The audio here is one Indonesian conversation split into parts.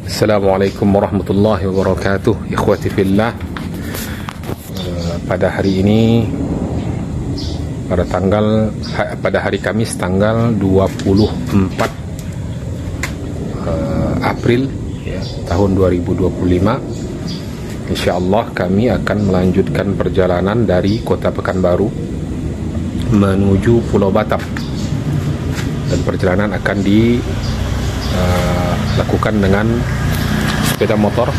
Assalamualaikum warahmatullahi wabarakatuh. Ikhwati fillah, pada hari ini pada hari Kamis tanggal 24 April tahun 2025, insyaallah kami akan melanjutkan perjalanan dari Kota Pekanbaru menuju Pulau Batam, dan perjalanan akan dilakukan dengan sepeda motor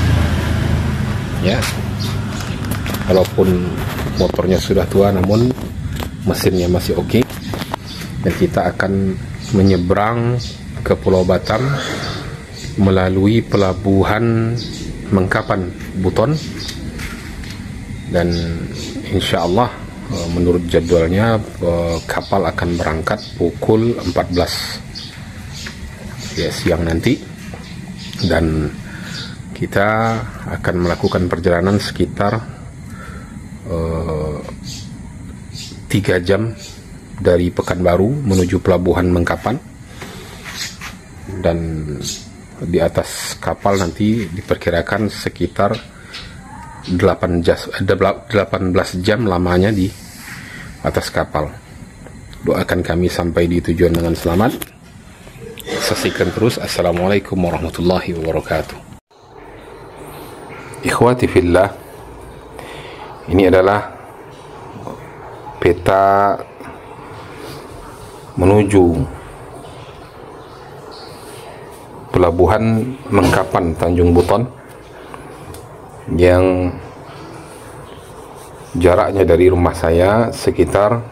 ya. Walaupun motornya sudah tua, namun mesinnya masih oke. Dan kita akan menyeberang ke Pulau Batam melalui pelabuhan Mengkapan Buton, dan insya Allah menurut jadwalnya kapal akan berangkat pukul 14 siang nanti, dan kita akan melakukan perjalanan sekitar 3 jam dari Pekanbaru menuju pelabuhan Mengkapan. Dan di atas kapal nanti diperkirakan sekitar 18 jam lamanya di atas kapal. Doakan kami sampai di tujuan dengan selamat. Saksikan terus. Assalamualaikum warahmatullahi wabarakatuh. Ikhwati fillah, ini adalah peta menuju pelabuhan Mengkapan Tanjung Buton, yang jaraknya dari rumah saya sekitar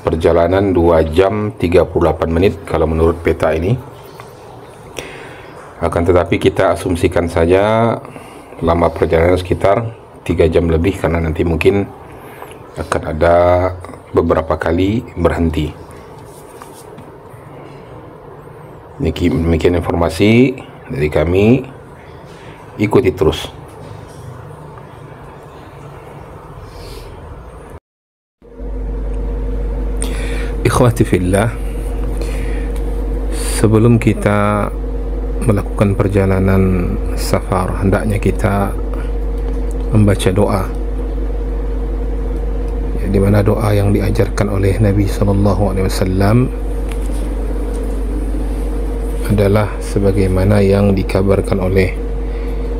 perjalanan 2 jam 38 menit kalau menurut peta ini. Akan tetapi kita asumsikan saja lama perjalanan sekitar 3 jam lebih, karena nanti mungkin akan ada beberapa kali berhenti. Demikian informasi dari kami, ikuti terus. Ikhwati fillah, sebelum kita melakukan perjalanan safar, hendaknya kita membaca doa, di mana doa yang diajarkan oleh Nabi SAW adalah sebagaimana yang dikabarkan oleh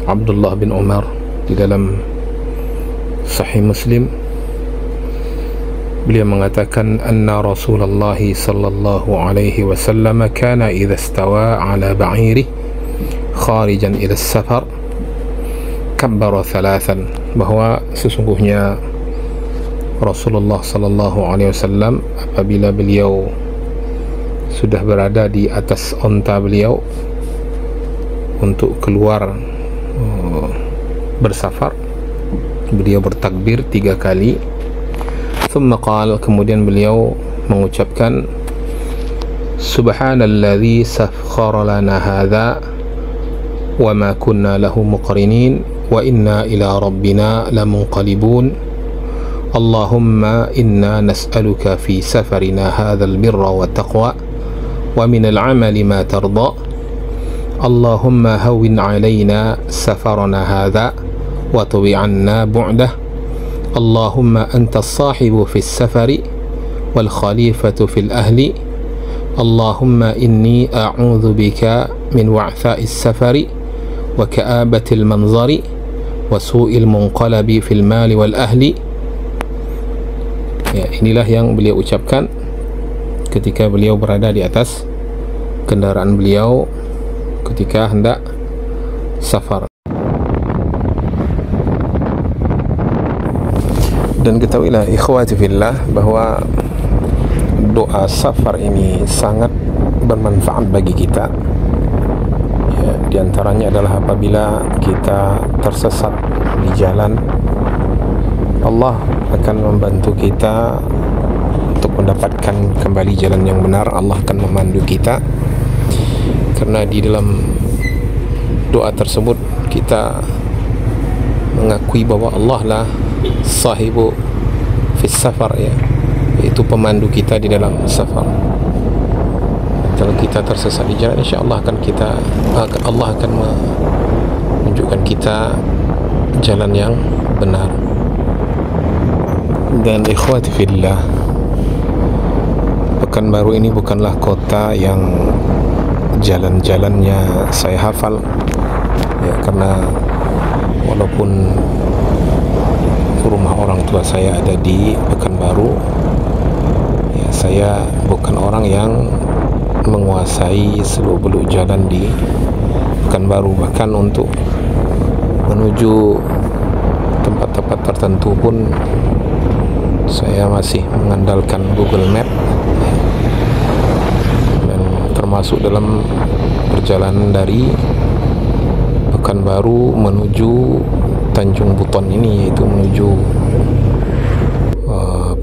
Abdullah bin Umar di dalam Sahih Muslim. Beliau mengatakan, anna Rasulullah sallallahu alaihi wasallam kana idza istawa ala ba'iri kharijan ila safar kabbara thalathan, bahwa sesungguhnya Rasulullah sallallahu alaihi wasallam apabila beliau sudah berada di atas onta beliau untuk keluar bersafar, beliau bertakbir 3 kali. Thumma qala, kemudian beliau mengucapkan, subhanalladzi sakhkhara lana hadza wa ma kunna lahu muqrinin wa inna ila rabbina lamunqalibun. Allahumma inna nas'aluka fi safarina hadzal birra wa taqwa wa min al-'amali ma tarda. Allahumma hawwin 'alaina safarana hadza wa tuwi 'anna bu'dah. Allahumma anta as-sahibu fi as-safari wal khalifatu fil ahli. Allahumma inni a'udzu bika min wa'tha'i as-safari wa ka'abati al-manzari wa su'il munqalabi fil mali wal ahli. Ya, inilah yang beliau ucapkan ketika beliau berada di atas kendaraan beliau ketika hendak safar. Dan ketahuilah ikhwati fillah bahwa doa safar ini sangat bermanfaat bagi kita ya, diantaranya adalah apabila kita tersesat di jalan, Allah akan membantu kita untuk mendapatkan kembali jalan yang benar. Allah akan memandu kita, karena di dalam doa tersebut kita mengakui bahwa Allah lah sahibu fis safar, ya, yaitu pemandu kita di dalam safar. Kalau kita tersesat di jalan, insya Allah Allah akan menunjukkan kita jalan yang benar. Dan ikhwati fillah, Pekanbaru ini bukanlah kota yang jalan-jalannya saya hafal ya, karena walaupun rumah orang tua saya ada di Pekanbaru ya, saya bukan orang yang menguasai seluk-beluk jalan di Pekanbaru. Bahkan untuk menuju tempat-tempat tertentu pun saya masih mengandalkan Google Map, dan termasuk dalam perjalanan dari Pekanbaru menuju Tanjung Buton ini, yaitu menuju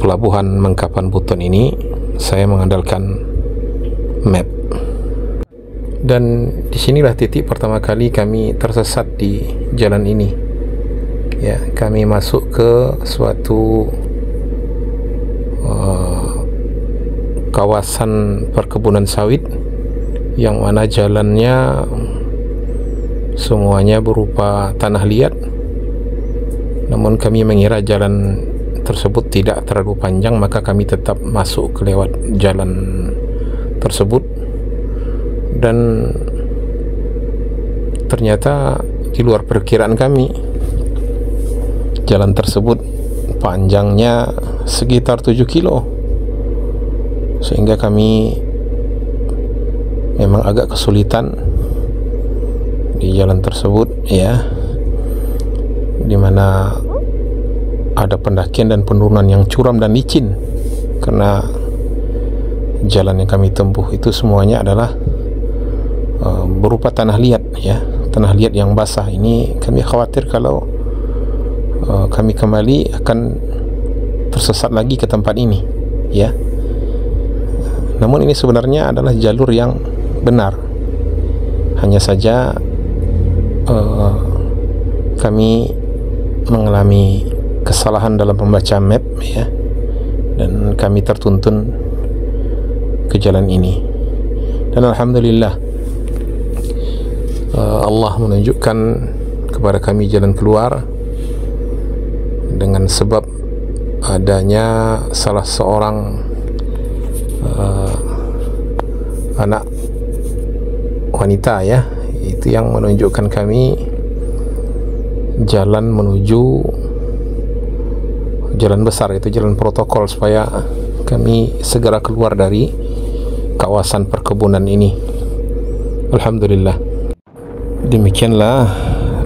pelabuhan Mengkapan Buton ini, saya mengandalkan map. Dan disinilah titik pertama kali kami tersesat di jalan ini ya. Kami masuk ke suatu kawasan perkebunan sawit yang mana jalannya semuanya berupa tanah liat, namun kami mengira jalan tersebut tidak terlalu panjang, maka kami tetap masuk ke lewat jalan tersebut. Dan ternyata di luar perkiraan kami, jalan tersebut panjangnya sekitar 7 kilo, sehingga kami memang agak kesulitan di jalan tersebut ya, dimana ada pendakian dan penurunan yang curam dan licin, karena jalan yang kami tempuh itu semuanya adalah berupa tanah liat ya, tanah liat yang basah. Ini kami khawatir kalau kami kembali akan tersesat lagi ke tempat ini ya. Namun ini sebenarnya adalah jalur yang benar, hanya saja kami mengalami kesalahan dalam membaca map ya, dan kami tertuntun ke jalan ini. Dan alhamdulillah Allah menunjukkan kepada kami jalan keluar dengan sebab adanya salah seorang anak wanita ya, itu yang menunjukkan kami jalan menuju jalan besar, itu jalan protokol, supaya kami segera keluar dari kawasan perkebunan ini. Alhamdulillah. Demikianlah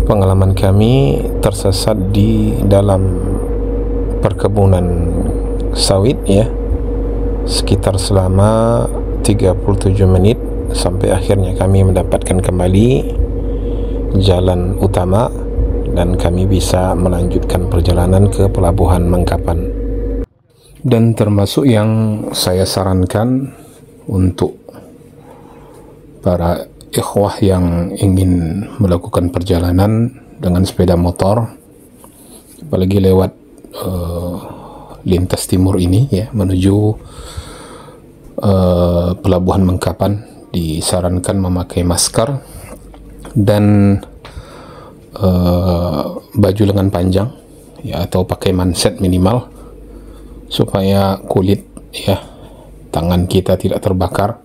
pengalaman kami tersesat di dalam perkebunan sawit ya, sekitar selama 37 menit sampai akhirnya kami mendapatkan kembali jalan utama dan kami bisa melanjutkan perjalanan ke pelabuhan Mengkapan. Dan termasuk yang saya sarankan untuk para ikhwah yang ingin melakukan perjalanan dengan sepeda motor, apalagi lewat lintas timur ini ya, menuju pelabuhan Mengkapan, disarankan memakai masker dan baju lengan panjang ya, atau pakai manset minimal, supaya kulit ya, tangan kita tidak terbakar.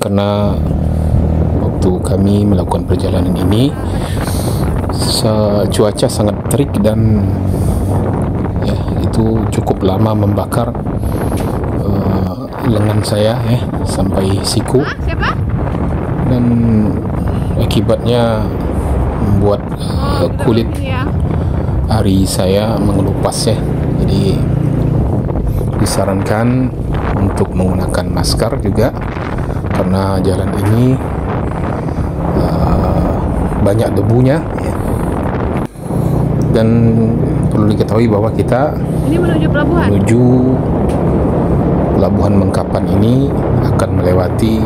Karena waktu kami melakukan perjalanan ini cuaca sangat terik dan ya, itu cukup lama membakar lengan saya ya, sampai siku, dan akibatnya membuat kulit ari saya mengelupas ya. Jadi disarankan untuk menggunakan masker juga, karena jalan ini banyak debunya ya. Dan perlu diketahui bahwa kita ini menuju pelabuhan Mengkapan ini akan melewati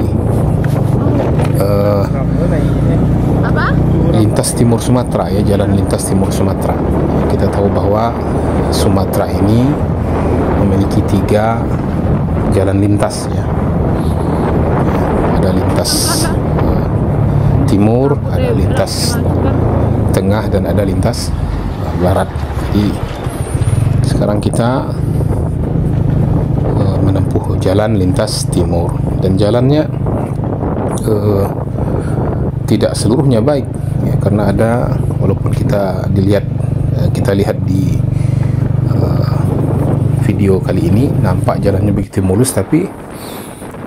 lintas timur Sumatera ya, jalan lintas timur Sumatera. Kita tahu bahwa Sumatera ini memiliki 3 jalan lintas ya. ada lintas timur, ada lintas tengah, dan ada lintas barat. Jadi sekarang kita menempuh jalan lintas timur, dan jalannya tidak seluruhnya baik ya, karena ada, walaupun kita lihat di video kali ini nampak jalannya begitu mulus, tapi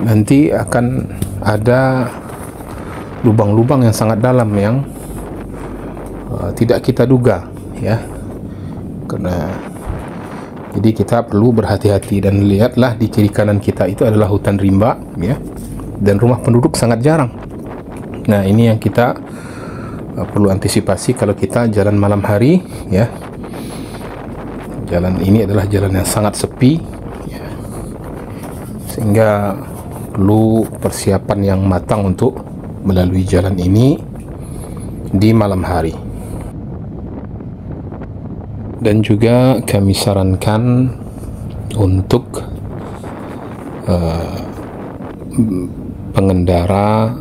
nanti akan ada lubang-lubang yang sangat dalam yang tidak kita duga ya. Jadi kita perlu berhati-hati, dan lihatlah di kiri kanan kita itu adalah hutan rimba ya, dan rumah penduduk sangat jarang. Nah, ini yang kita perlu antisipasi kalau kita jalan malam hari ya. Jalan ini adalah jalan yang sangat sepi ya, sehingga perlu persiapan yang matang untuk melalui jalan ini di malam hari. Dan juga kami sarankan untuk pengendara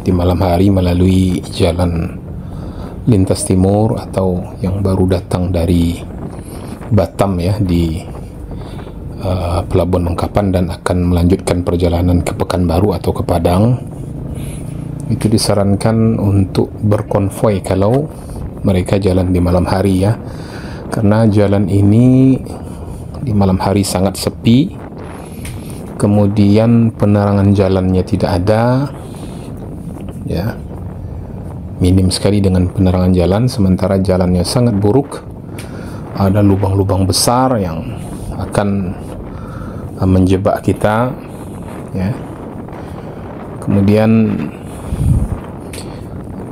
di malam hari melalui jalan lintas timur atau yang baru datang dari Batam ya, di Pelabuhan Mengkapan dan akan melanjutkan perjalanan ke Pekanbaru atau ke Padang, itu disarankan untuk berkonvoi kalau mereka jalan di malam hari ya, karena jalan ini di malam hari sangat sepi, kemudian penerangan jalannya tidak ada ya, minim sekali dengan penerangan jalan, sementara jalannya sangat buruk, ada lubang-lubang besar yang akan menjebak kita ya. Kemudian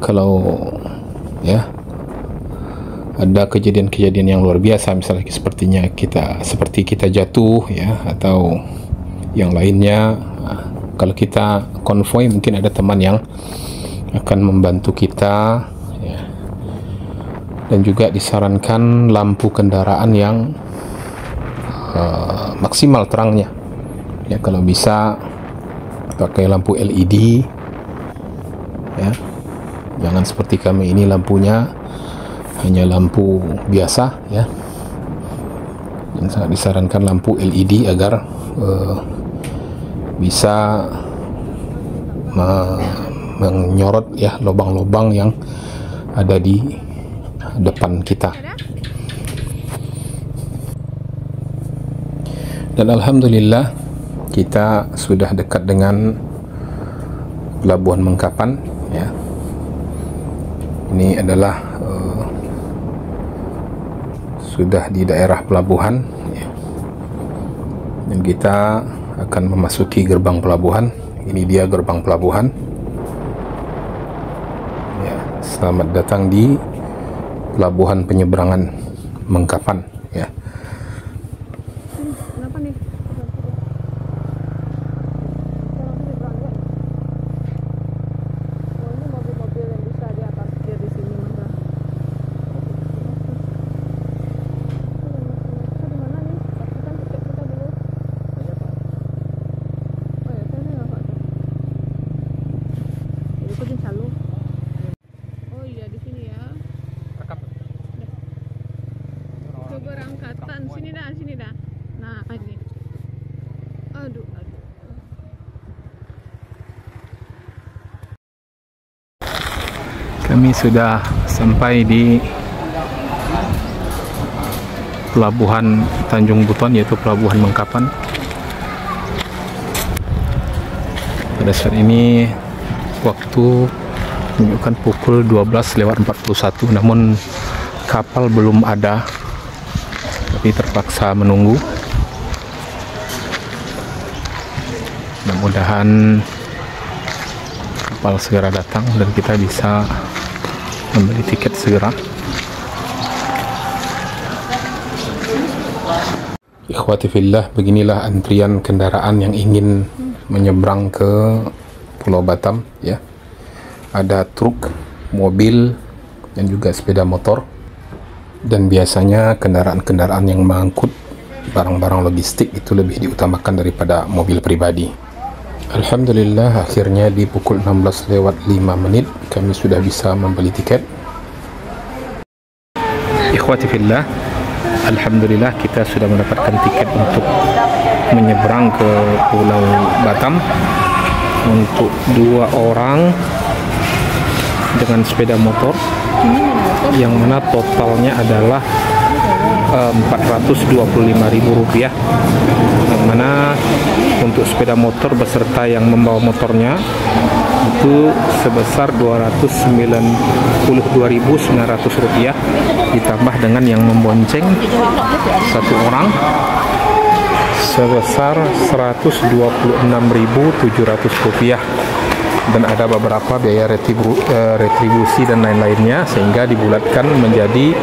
kalau ya ada kejadian-kejadian yang luar biasa, misalnya seperti kita jatuh ya, atau yang lainnya, kalau kita konvoi mungkin ada teman yang akan membantu kita ya. Dan juga disarankan lampu kendaraan yang maksimal terangnya ya, kalau bisa pakai lampu LED ya, jangan seperti kami ini lampunya hanya lampu biasa ya. Dan sangat disarankan lampu LED agar bisa menyorot ya lubang-lubang yang ada di depan kita. Dan alhamdulillah kita sudah dekat dengan Pelabuhan Mengkapan ya. Ini adalah sudah di daerah pelabuhan ya. Dan kita akan memasuki gerbang pelabuhan. Ini dia gerbang pelabuhan ya. Selamat datang di Pelabuhan Penyeberangan Mengkapan ya. Kenapa nih? Oh, ini mobil-mobil yang bisa di atas dia di sini maka. Di mana nih? Pastikan tiket kita dulu. Oh ya, saya nggak Pak. Jadi ikutin selalu. Oh iya, di sini ya. Keberangkatan sini dah. Nah, ini. Aduh. Kami sudah sampai di Pelabuhan Tanjung Buton, yaitu Pelabuhan Mengkapan. Pada saat ini waktu menunjukkan pukul 12:41, namun kapal belum ada, tapi terpaksa menunggu. Mudah-mudahan kapal segera datang dan kita bisa membeli tiket segera. Ikhwati fillah, beginilah antrian kendaraan yang ingin menyeberang ke Pulau Batam ya. Ada truk, mobil, dan juga sepeda motor. Dan biasanya kendaraan-kendaraan yang mengangkut barang-barang logistik itu lebih diutamakan daripada mobil pribadi. Alhamdulillah, akhirnya di pukul 16:05 kami sudah bisa membeli tiket. Ikhwati fillah, alhamdulillah kita sudah mendapatkan tiket untuk menyeberang ke Pulau Batam untuk 2 orang dengan sepeda motor, yang mana totalnya adalah Rp425.000, yang mana untuk sepeda motor beserta yang membawa motornya itu sebesar Rp292.900, ditambah dengan yang membonceng 1 orang sebesar Rp126.700, dan ada beberapa biaya retribusi dan lain-lainnya, sehingga dibulatkan menjadi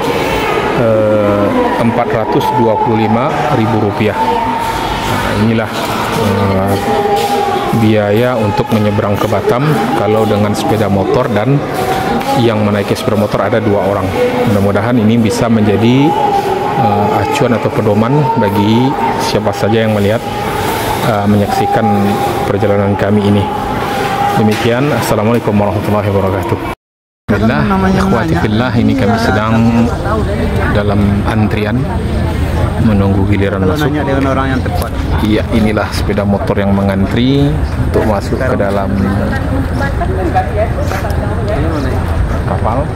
Rp425.000. Nah, inilah biaya untuk menyeberang ke Batam kalau dengan sepeda motor, dan yang menaiki sepeda motor ada 2 orang. Mudah-mudahan ini bisa menjadi acuan atau pedoman bagi siapa saja yang melihat menyaksikan perjalanan kami ini. Demikian, assalamualaikum warahmatullahi wabarakatuh. Alhamdulillah, ikhwati fillah, ini kami sedang dalam antrian menunggu giliran masuk. Orang yang tepat. Iya, inilah sepeda motor yang mengantri untuk masuk ke dalam kapal.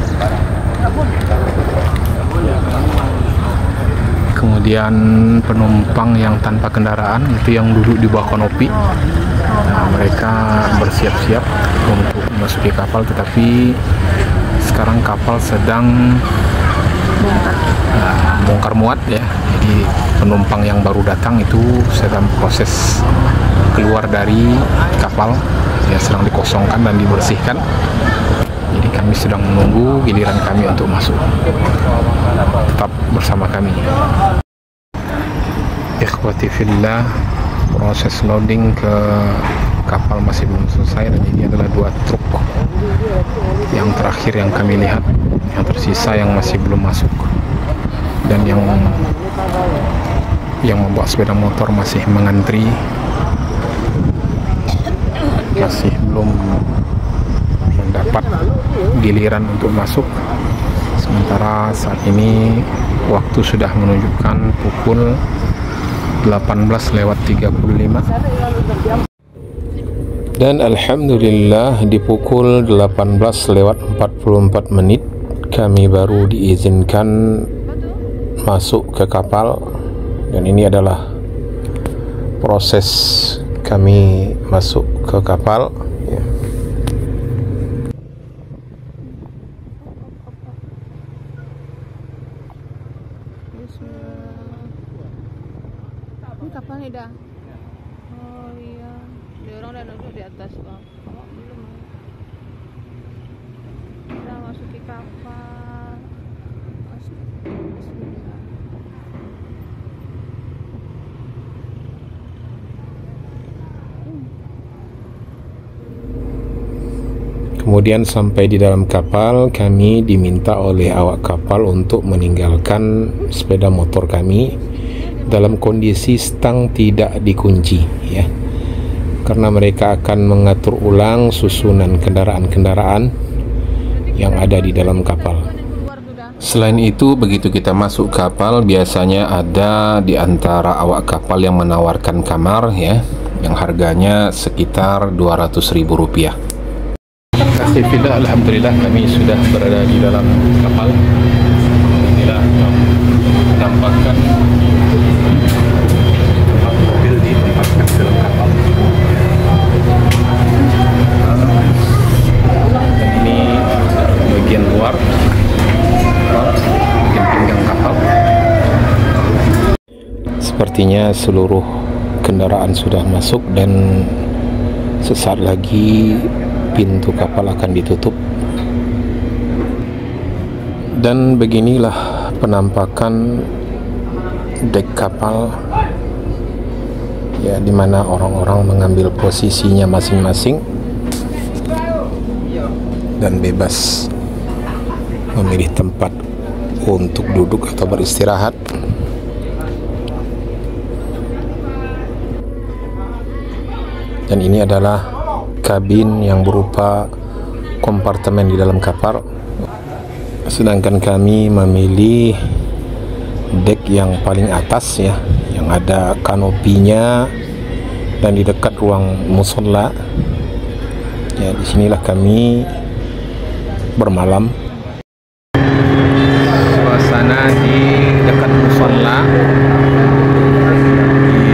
Kemudian penumpang yang tanpa kendaraan itu yang duduk di bawah kanopi. Nah, mereka bersiap-siap untuk memasuki kapal, tetapi sekarang kapal sedang bongkar muat ya. Jadi penumpang yang baru datang itu sedang proses keluar dari kapal ya, sedang dikosongkan dan dibersihkan. Jadi kami sedang menunggu giliran kami untuk masuk. Tetap bersama kami. Ikhwati fillah, proses loading ke kapal masih belum selesai, dan ini adalah 2 truk yang terakhir yang kami lihat. Yang tersisa yang masih belum masuk, dan yang membawa sepeda motor masih mengantri, masih belum mendapat giliran untuk masuk. Sementara saat ini waktu sudah menunjukkan pukul 18:35. Dan alhamdulillah di pukul 18:44 kami baru diizinkan masuk ke kapal, dan ini adalah proses kami masuk ke kapal ya. Ini kapalnya dah. Oh iya, dia orang udah duduk di atas bang. Kalau belum, udah masuki kapal. Masuk. Bismillah. Kemudian sampai di dalam kapal, kami diminta oleh awak kapal untuk meninggalkan sepeda motor kami dalam kondisi stang tidak dikunci ya, karena mereka akan mengatur ulang susunan kendaraan-kendaraan yang ada di dalam kapal. Selain itu, begitu kita masuk kapal, biasanya ada di antara awak kapal yang menawarkan kamar ya, yang harganya sekitar Rp200.000. Alhamdulillah kami sudah berada di dalam kapal. Inilah penampakan mobil ditempatkan di dalam kapal. Dan ini bagian luar, bagian pinggang kapal. Sepertinya seluruh kendaraan sudah masuk, dan sesaat lagi pintu kapal akan ditutup. Dan beginilah penampakan dek kapal ya, dimana orang-orang mengambil posisinya masing-masing dan bebas memilih tempat untuk duduk atau beristirahat. Dan ini adalah kabin yang berupa kompartemen di dalam kapal. Sedangkan kami memilih dek yang paling atas ya, yang ada kanopinya dan di dekat ruang musola. Ya, disinilah kami bermalam. Suasana di dekat musola, di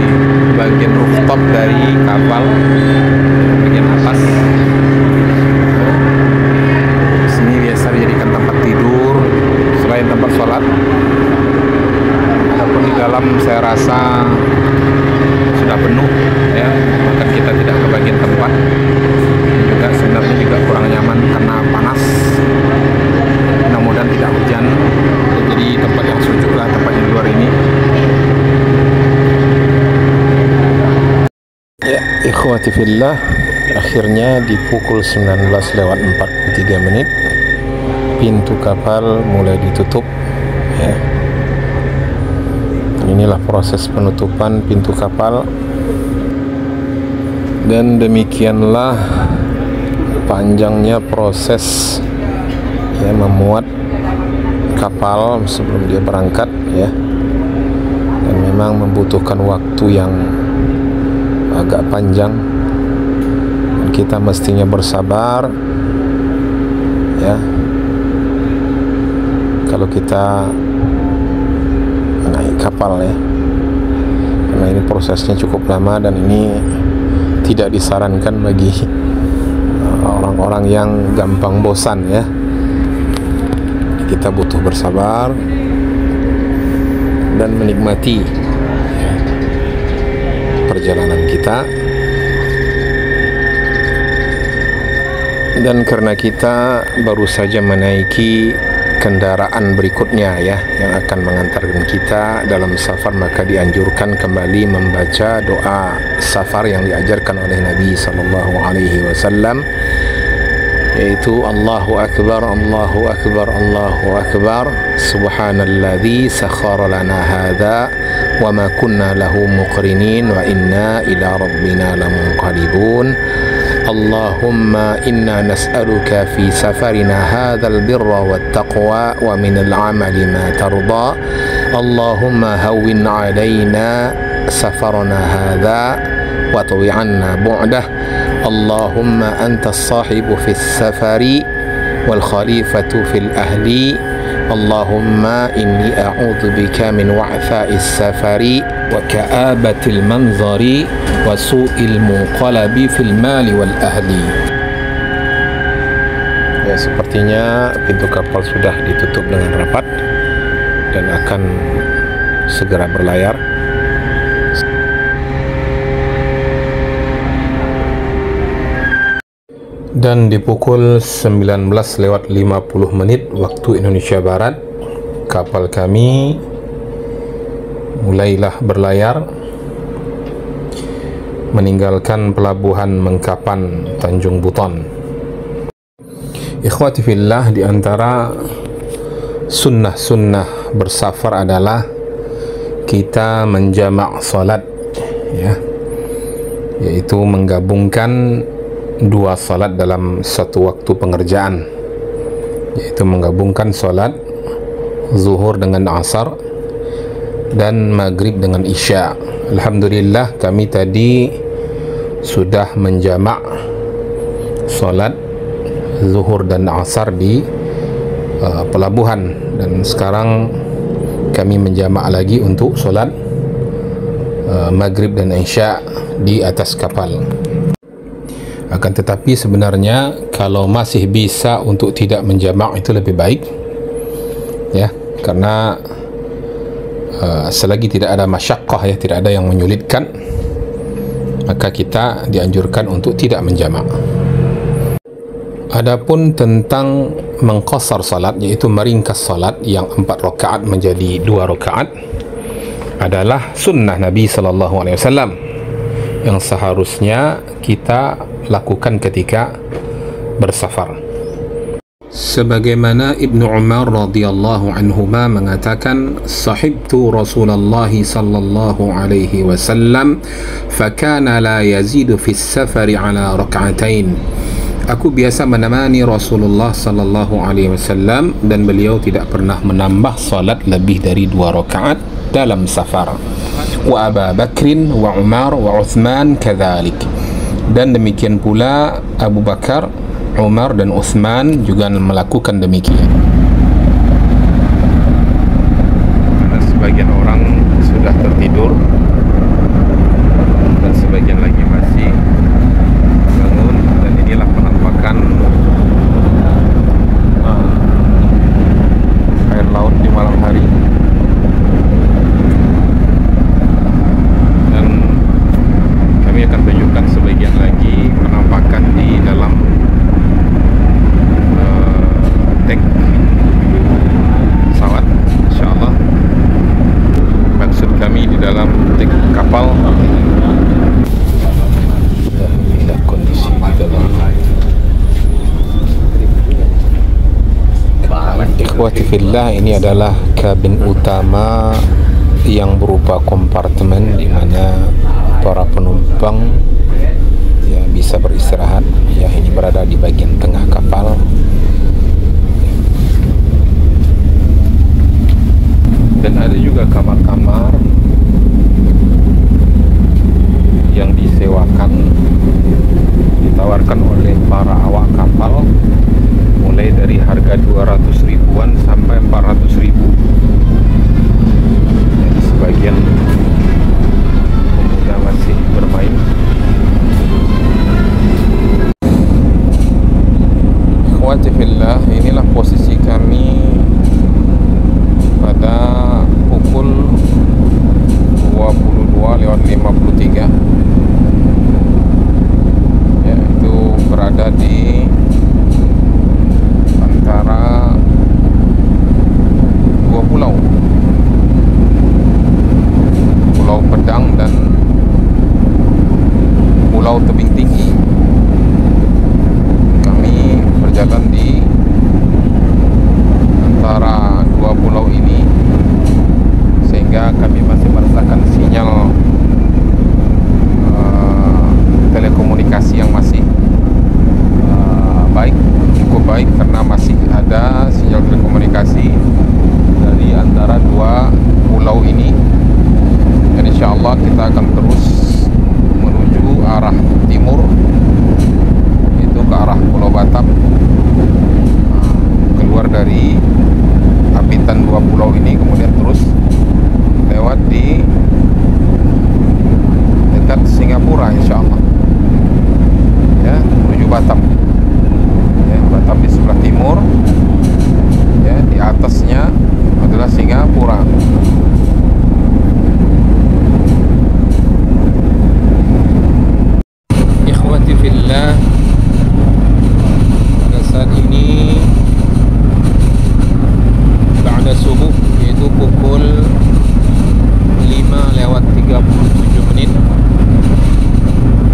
bagian rooftop dari kapal, bagian atas. Di sini biasa dijadikan tempat tidur selain tempat sholat. Adapun di dalam saya rasa sudah penuh ya, maka kita tidak kebagian tempat. Juga sebenarnya juga kurang nyaman karena panas. Mudah-mudahan tidak hujan. Jadi tempat yang sejuk lah, tempat di luar ini. Ya, ikhwati fillah, akhirnya di pukul 19:43 pintu kapal mulai ditutup ya. Inilah proses penutupan pintu kapal, dan demikianlah panjangnya proses ya memuat kapal sebelum dia berangkat ya, dan memang membutuhkan waktu yang agak panjang, dan kita mestinya bersabar ya. Kalau kita naik kapal ya, karena ini prosesnya cukup lama dan ini tidak disarankan bagi orang-orang yang gampang bosan ya. Kita butuh bersabar dan menikmati perjalanan kita. Dan karena kita baru saja menaiki kendaraan berikutnya ya, yang akan mengantarkan kita dalam safar, maka dianjurkan kembali membaca doa safar yang diajarkan oleh Nabi sallallahu alaihi wasallam, yaitu Allahu Akbar, Allahu Akbar, Allahu Akbar, Subhanalladzi sakhkhara lana hadza wa ma kunna lahu muqrinin wa inna ila rabbina lamunqalibun. Allahumma inna nas'aluka fi safarina hadzal birra wat taqwa wa min al-'amali ma tarda. Allahumma hawwin 'alaina safarana hadza wa tuwi 'anna bu'dah. Allahumma anta as-sahibu fi as-safari wal khalifatu fil ahli. Allahumma inni a'udzu bika min wa'tha'i as-safari wa ka'abatil manzari wa su'il munqalabi fil mali wal ahli. Ya, sepertinya pintu kapal sudah ditutup dengan rapat dan akan segera berlayar. Dan di pukul 19:50 waktu Indonesia Barat, kapal kami mulailah berlayar meninggalkan pelabuhan Mengkapan Tanjung Buton. Ikhwati fillah, di antara sunnah-sunnah bersafar adalah kita menjamak salat ya, yaitu menggabungkan dua salat dalam satu waktu pengerjaan, yaitu menggabungkan salat zuhur dengan asar dan maghrib dengan isya. Alhamdulillah kami tadi sudah menjamak salat zuhur dan asar di pelabuhan, dan sekarang kami menjamak lagi untuk salat maghrib dan isya di atas kapal. Akan tetapi sebenarnya kalau masih bisa untuk tidak menjamak itu lebih baik ya, karena selagi tidak ada masyaqqah ya, tidak ada yang menyulitkan, maka kita dianjurkan untuk tidak menjamak. Adapun tentang mengqasar salat, yaitu meringkas salat yang 4 rakaat menjadi 2 rakaat, adalah sunnah Nabi sallallahu alaihi wasallam yang seharusnya kita lakukan ketika bersafar. Sebagaimana Ibnu Umar radhiyallahu anhuma mengatakan, sahibtu Rasulullah sallallahu alaihi wasallam fakana la yazidu fi safari ala rak'atain. Aku biasa menemani Rasulullah sallallahu alaihi wasallam dan beliau tidak pernah menambah salat lebih dari 2 rakaat dalam safar. Wa Abu Bakrin wa Umar wa Uthman kadzalik. Dan demikian pula Abu Bakar, Umar dan Uthman juga melakukan demikian. Karena sebagian orang sudah tertidur dan sebagian lagi masih bangun, dan inilah penampakan air laut di malam hari. Dan kami akan tunjukkan sebagian lagi penampakan di dalam dek pesawat, insyaallah. Maksud kami di dalam dek kapal. Inilah kondisi di dalam. Ikhwati fillah, ini adalah kabin utama yang berupa kompartemen di mana para penumpang ya bisa beristirahat. Ya, ini berada di bagian tengah kapal. Dan ada juga kamar-kamar yang disewakan, ditawarkan oleh para awak kapal, mulai dari harga 200 ribuan sampai 400 ribu. Jadi sebagian pemuda masih bermain. Ikhwati fillah, inilah posisi kami pada pukul 22:53, yaitu berada di antara 2 pulau, Pulau Pedang dan Pulau Tebing Tinggi. Kami berjalan di antara 2 pulau ini, sehingga kami masih merasakan sinyal telekomunikasi yang masih baik, cukup baik, karena masih ada sinyal telekomunikasi dari antara 2 pulau ini. Dan insyaallah kita akan terus menuju arah timur, itu ke arah Pulau Batam, keluar dari habitan 2 pulau ini, kemudian terus lewat di dekat Singapura insyaallah, ya, menuju Batam. Ya, Batam di sebelah timur, ya, di atasnya adalah Singapura. Ikhwati fillah, pada saat ini ba'da subuh, yaitu pukul 5:37.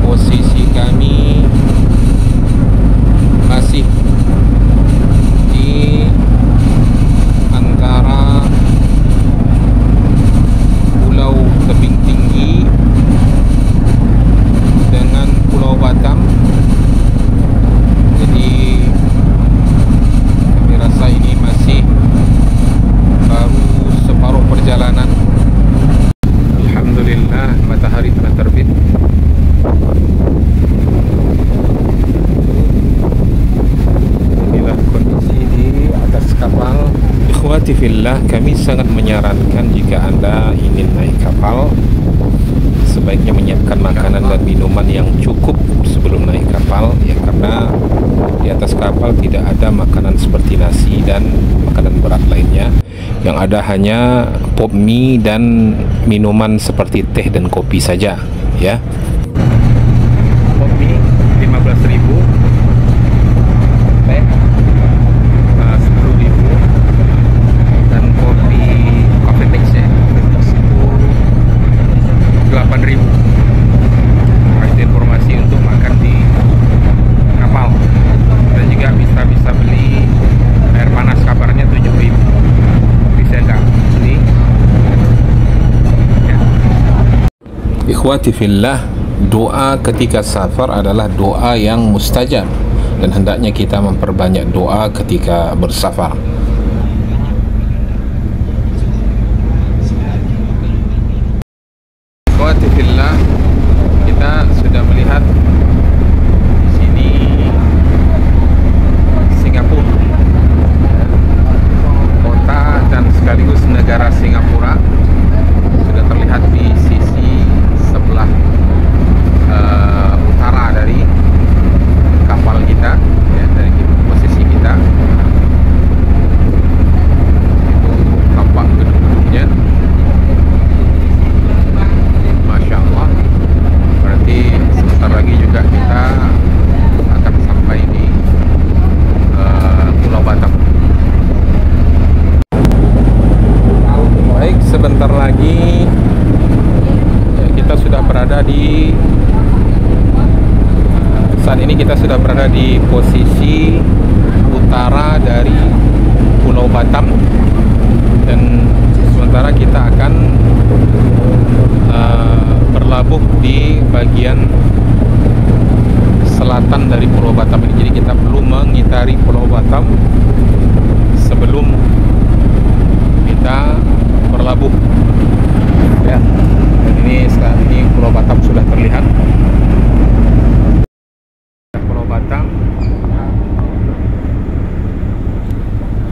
Posisi kami masih di antara Pulau Tebing Tinggi dengan Pulau Batam. Jadi kami rasa ini masih baru separuh perjalanan. Alhamdulillah, matahari telah terbit. Inilah kondisi di atas kapal. Ikhwati fillah, kami sangat menyarankan jika Anda ingin naik kapal, sebaiknya menyiapkan makanan dan minuman yang cukup sebelum naik kapal, ya, karena di atas kapal tidak ada makanan seperti nasi dan makanan berat lainnya. Yang ada hanya pop mie dan minuman seperti teh dan kopi saja, ya. Pop mie 15.000, teh 10.000, dan kopi Cafe Tex itu 8.000. Nah, itu informasi untuk makan di kapal. Dan juga bisa beli Ikhwati fillah, doa ketika safar adalah doa yang mustajab, dan hendaknya kita memperbanyak doa ketika bersafar. Ikhwati fillah, kita sudah melihat di sini Singapura, kota dan sekaligus negara Singapura sudah terlihat di sisi sebelah utara dari kapal kita, ya, dari posisi kita. Itu tampak gedung-gedungnya, Masya Allah. Berarti sebentar lagi juga kita akan sampai di Pulau Batam. Baik, sebentar lagi kita sudah berada di saat ini kita sudah berada di posisi utara dari Pulau Batam, dan sementara kita akan berlabuh di bagian selatan dari Pulau Batam ini. Jadi kita perlu mengitari Pulau Batam sebelum kita berlabuh, ya. Dan ini saat ini Pulau Batam sudah terlihat. Pulau Batam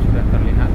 sudah terlihat.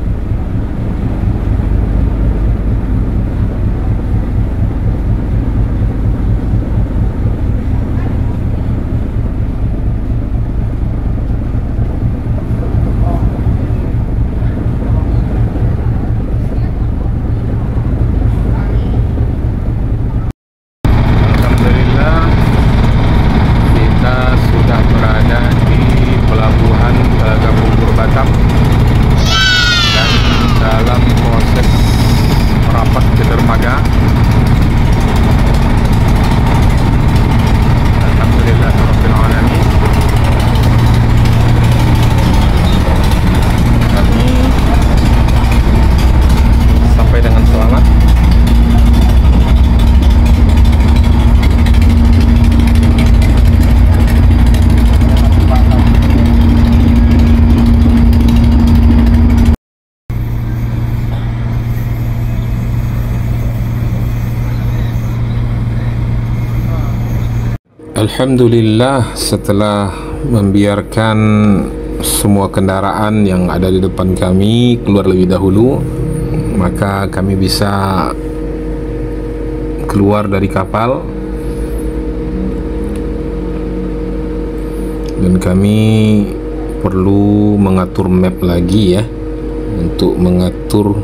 Alhamdulillah, setelah membiarkan semua kendaraan yang ada di depan kami keluar lebih dahulu, maka kami bisa keluar dari kapal, dan kami perlu mengatur map lagi, ya, untuk mengatur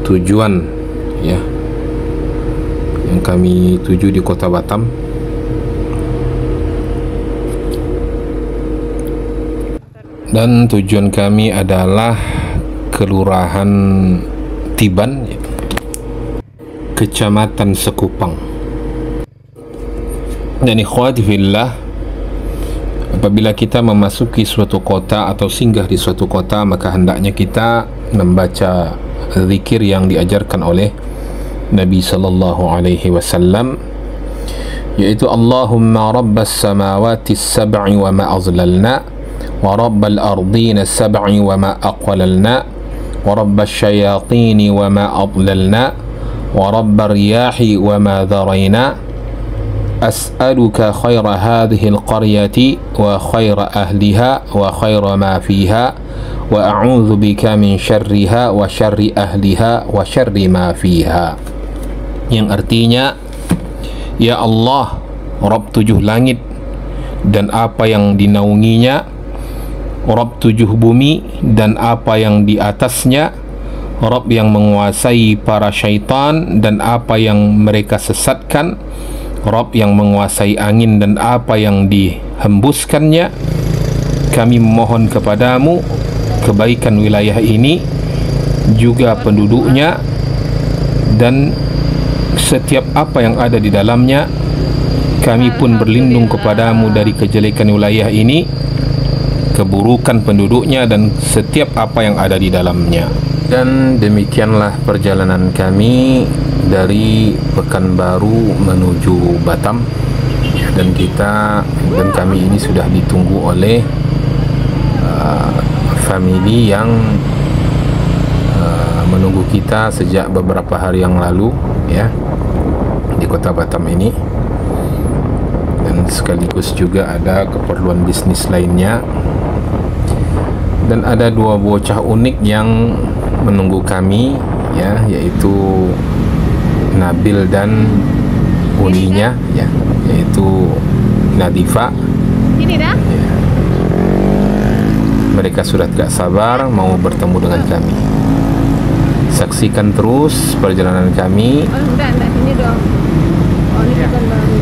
tujuan, ya, yang kami tuju di kota Batam. Dan tujuan kami adalah Kelurahan Tiban, Kecamatan Sekupang. Dan ikhwati fillah, apabila kita memasuki suatu kota atau singgah di suatu kota, maka hendaknya kita membaca zikir yang diajarkan oleh Nabi sallallahu alaihi wasallam, yaitu Allahumma rabbas samawati sab'i wa ma azlalna, wa rabbal ardina sab'i wa ma aqwalalna, wa rabbas syayatini wa ma adlalna, wa rabbar riyahi wa ma dharayna, as'aluka khaira hadhihi al-qaryati wa khaira ahliha wa khaira ma fiha, wa a'udzu bika min syarriha wa syarri ahliha wa syarri ma fiha. Yang artinya, ya Allah, Rabb 7 langit dan apa yang dinaunginya, Rabb 7 bumi dan apa yang di atasnya, Rabb yang menguasai para syaitan dan apa yang mereka sesatkan, Rabb yang menguasai angin dan apa yang dihembuskannya. Kami memohon kepadamu kebaikan wilayah ini, juga penduduknya, dan setiap apa yang ada di dalamnya. Kami pun berlindung kepadamu dari kejelekan wilayah ini, keburukan penduduknya, dan setiap apa yang ada di dalamnya. Dan demikianlah perjalanan kami dari Pekanbaru menuju Batam, dan kami ini sudah ditunggu oleh family yang menunggu kita sejak beberapa hari yang lalu ya, di kota Batam ini. Dan sekaligus juga ada keperluan bisnis lainnya, dan ada dua bocah unik yang menunggu kami ya, yaitu Nabil dan uninya ya, yaitu Nadifa. Ini dah. Ya. Mereka sudah tidak sabar mau bertemu dengan kami. Saksikan terus perjalanan kami. Oh, enggak, ini dong. Oh, ini kan baru.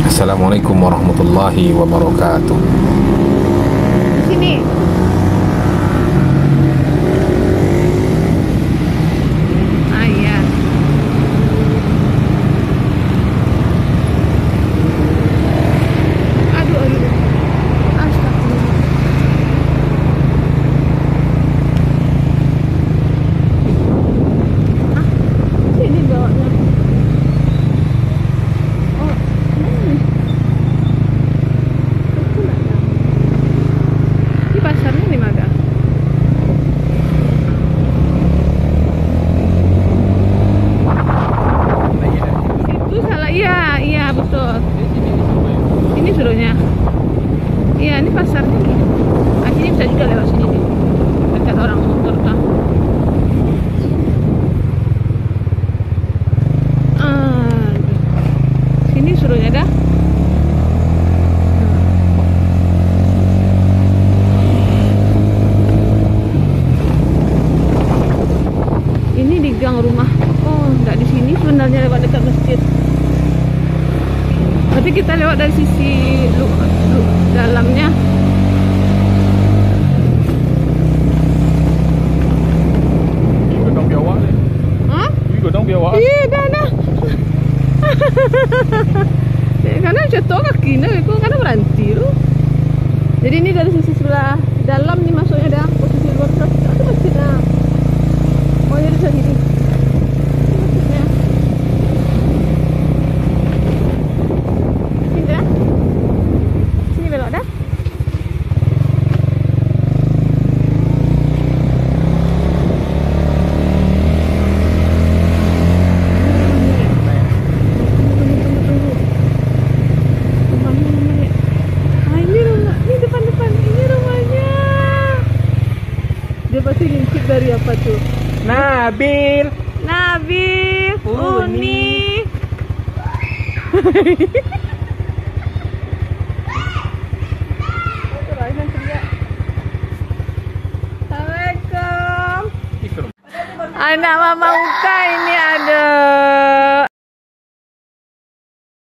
Assalamualaikum warahmatullahi wabarakatuh. Sini. Ah, iya. Aduh. Astagfirullah. Ah, sini bawanya. Oh, ini. Itu nggak ada. Di pasarnya di mana? Itu salah, iya betul. Ini suruhnya. Iya, ini pasarnya nih. Sini bisa juga lewat sini nih. Dekat orang motor kan. Sini suruhnya dah. Ini di gang rumah. Oh, enggak di sini sebenarnya, lewat dekat masjid. Tapi kita lewat dari sisi dalamnya. Godong biawak ni. Hah? Ini godong biawak. Iya, dah. Karena jatuh kaki nih, karena berhenti tu. Jadi ini dari sisi sebelah dalam nih masuknya dah, posisi luar itu masjid dah. Oh, jadi dari sini. Ini masjidnya. Sini dah. Sini belok dah. Dia pasti ngintip dari apa tuh? Nabil. Nabil, Uni. Assalamualaikum. Anak Mama Uka ini ada.